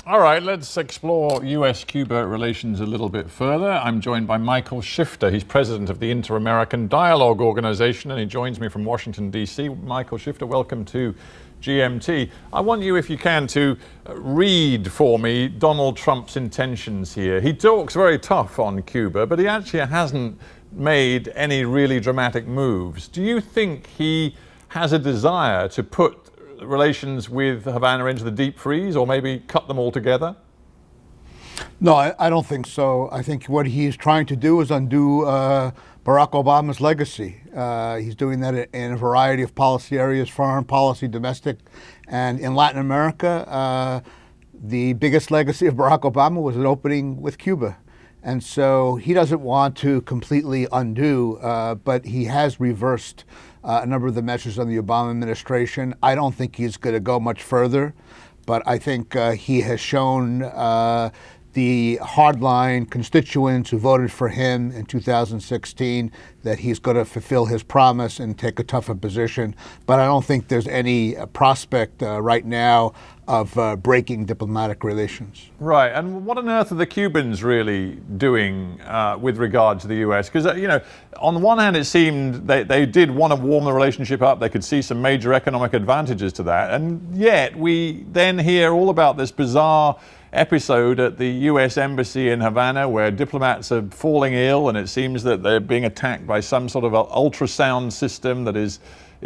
All right, let's explore US-Cuba relations a little bit further. I'm joined by Michael Shifter. He's president of the Inter-American Dialogue Organization, and he joins me from Washington, D.C. Michael Shifter, welcome to GMT. I want you, if you can, to read for me Donald Trump's intentions here. He talks very tough on Cuba, but he actually hasn't made any really dramatic moves. Do you think he has a desire to put relations with Havana into the deep freeze, or maybe cut them altogether? No, I don't think so. I think what he's trying to do is undo Barack Obama's legacy. He's doing that in a variety of policy areas, foreign policy, domestic, and in Latin America. The biggest legacy of Barack Obama was an opening with Cuba. And so he doesn't want to completely undo, but he has reversed a number of the measures of the Obama administration. I don't think he's going to go much further, but I think he has shown the hardline constituents who voted for him in 2016 that he's going to fulfill his promise and take a tougher position. But I don't think there's any prospect right now of breaking diplomatic relations. Right, and what on earth are the Cubans really doing with regard to the US? Because, on the one hand, it seemed they did want to warm the relationship up. They could see some major economic advantages to that. And yet we then hear all about this bizarre episode at the US Embassy in Havana where diplomats are falling ill, and it seems that they're being attacked by some sort of ultrasound system that is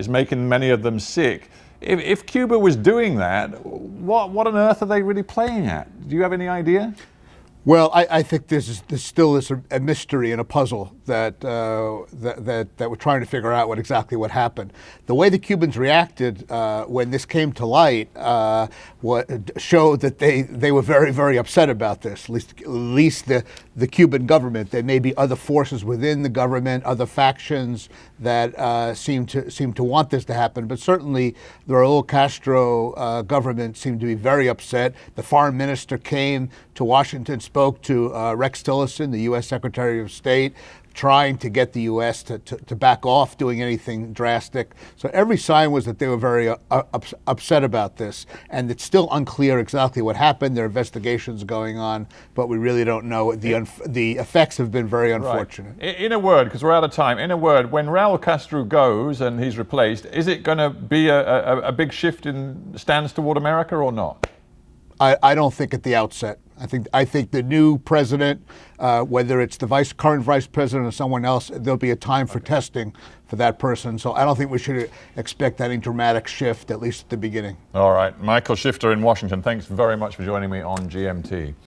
making many of them sick. If Cuba was doing that, what on earth are they really playing at? Do you have any idea? Well, I think this still is a mystery and a puzzle that we're trying to figure out exactly what happened. The way the Cubans reacted when this came to light showed that they were very, very upset about this. At least the Cuban government. There may be other forces within the government, other factions that seem to want this to happen. But certainly the Raul Castro government seemed to be very upset. The foreign minister came to Washington, spoke to Rex Tillerson, the U.S. Secretary of State, trying to get the U.S. to back off doing anything drastic. So every sign was that they were very upset about this. And it's still unclear exactly what happened. There are investigations going on, but we really don't know. The effects have been very unfortunate. Right. In a word, because we're out of time, in a word, when Raul Castro goes and he's replaced, is it going to be a big shift in stance toward America or not? I don't think at the outset. I think the new president, whether it's the current vice president or someone else, there'll be a time for testing for that person. So I don't think we should expect any dramatic shift, at least at the beginning. All right. Michael Shifter in Washington, thanks very much for joining me on GMT.